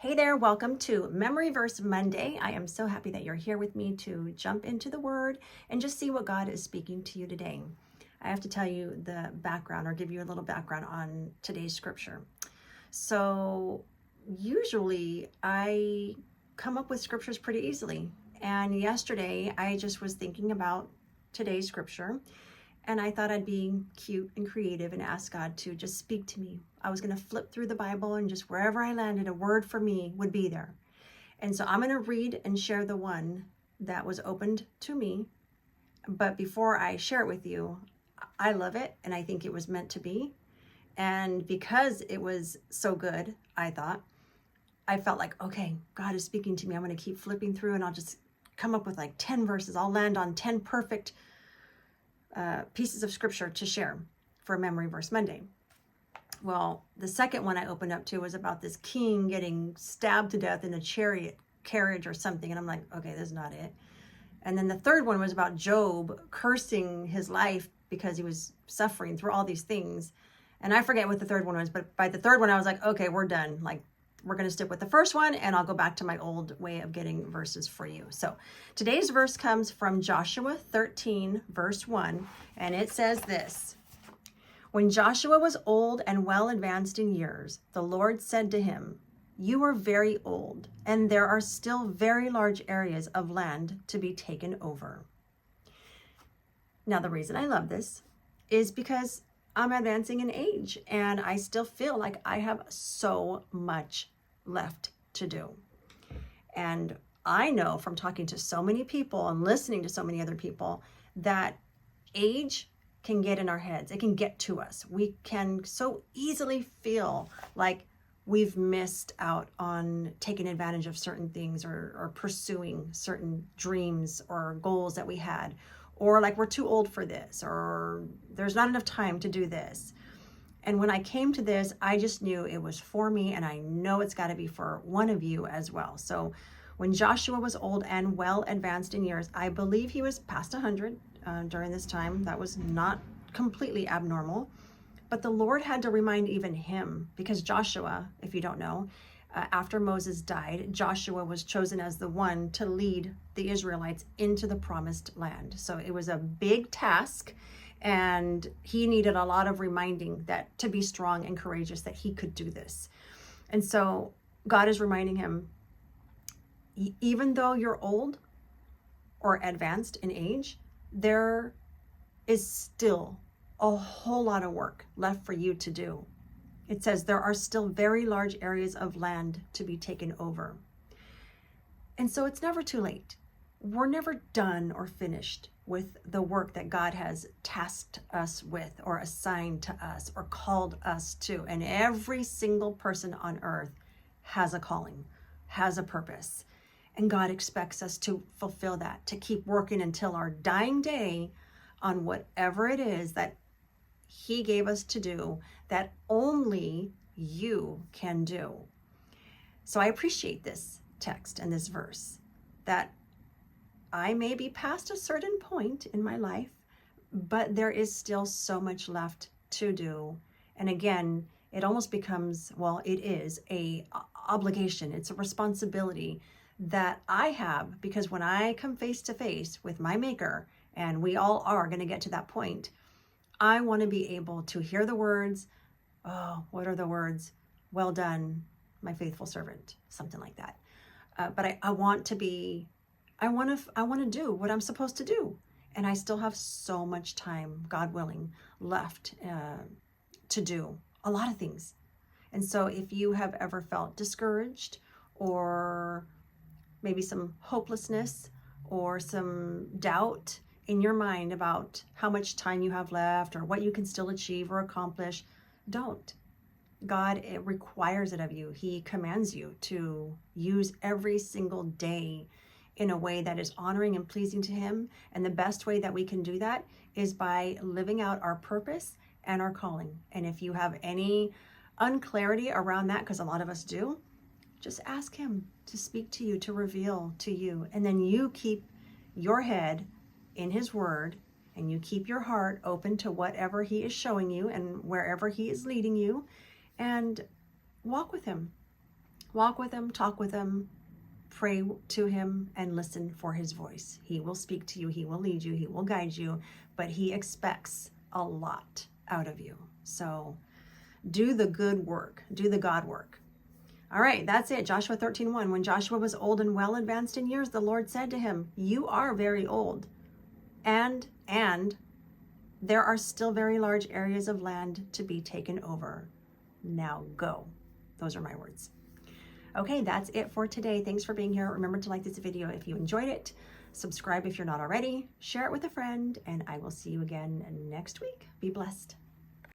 Hey there, welcome to Memory Verse Monday. I am so happy that you're here with me to jump into the Word and just see what God is speaking to you today. I have to tell you the background or give you a little background on today's scripture. So usually I come up with scriptures pretty easily. And yesterday I just was thinking about today's scripture. And I thought I'd be cute and creative and ask God to just speak to me. I was going to flip through the Bible and just wherever I landed, a word for me would be there. And so I'm going to read and share the one that was opened to me. But before I share it with you, I love it and I think it was meant to be. And because it was so good, I felt like, okay, God is speaking to me. I'm going to keep flipping through and I'll just come up with like 10 verses. I'll land on 10 perfect pieces of scripture to share for Memory Verse Monday. Well, the second one I opened up to was about this king getting stabbed to death in a carriage or something. And I'm like, okay, this is not it. And then the third one was about Job cursing his life because he was suffering through all these things. And I forget what the third one was, but by the third one, I was like, okay, we're done. Like, we're going to stick with the first one and I'll go back to my old way of getting verses for you. So today's verse comes from Joshua 13, verse 1, and it says this: When Joshua was old and well advanced in years, the Lord said to him, "You are very old, and there are still very large areas of land to be taken over." Now, the reason I love this is because I'm advancing in age and I still feel like I have so much left to do. And I know from talking to so many people and listening to so many other people that age can get in our heads. It can get to us. We can so easily feel like we've missed out on taking advantage of certain things or pursuing certain dreams or goals that we had, or like we're too old for this, or there's not enough time to do this. And when I came to this, I just knew it was for me, and I know it's got to be for one of you as well. So when Joshua was old and well advanced in years, I believe he was past 100 during this time. That was not completely abnormal. But the Lord had to remind even him, because Joshua, if you don't know, after Moses died, Joshua was chosen as the one to lead the Israelites into the promised land. So it was a big task, and he needed a lot of reminding that to be strong and courageous, that he could do this. And so God is reminding him, even though you're old or advanced in age, there is still a whole lot of work left for you to do. It says there are still very large areas of land to be taken over. And so it's never too late. We're never done or finished with the work that God has tasked us with or assigned to us or called us to. And every single person on earth has a calling, has a purpose. And God expects us to fulfill that, to keep working until our dying day on whatever it is that He gave us to do, that only you can do. So I appreciate this text and this verse, that I may be past a certain point in my life, but there is still so much left to do. And again, it almost becomes, well, it is a obligation. It's a responsibility that I have, because when I come face to face with my Maker, and we all are going to get to that point, I want to be able to hear the words, oh, what are the words? Well done, my faithful servant, something like that. But I want to do what I'm supposed to do. And I still have so much time, God willing, left to do a lot of things. And so if you have ever felt discouraged, or maybe some hopelessness or some doubt in your mind about how much time you have left or what you can still achieve or accomplish, don't. God, it requires it of you. He commands you to use every single day in a way that is honoring and pleasing to Him. And the best way that we can do that is by living out our purpose and our calling. And if you have any unclarity around that, because a lot of us do, just ask Him to speak to you, to reveal to you. And then you keep your head in His Word, and you keep your heart open to whatever He is showing you and wherever He is leading you, and walk with Him. Walk with him, talk with him, pray to him, and listen for his voice. He will speak to you, he will lead you, he will guide you, but he expects a lot out of you. So do the good work, do the God work. All right, that's it. Joshua 13:1. When Joshua was old and well advanced in years, the Lord said to him, "You are very old, and there are still very large areas of land to be taken over. Now go." Those are my words. Okay, that's it for today. Thanks for being here. Remember to like this video if you enjoyed it. Subscribe if you're not already. Share it with a friend, and I will see you again next week. Be blessed.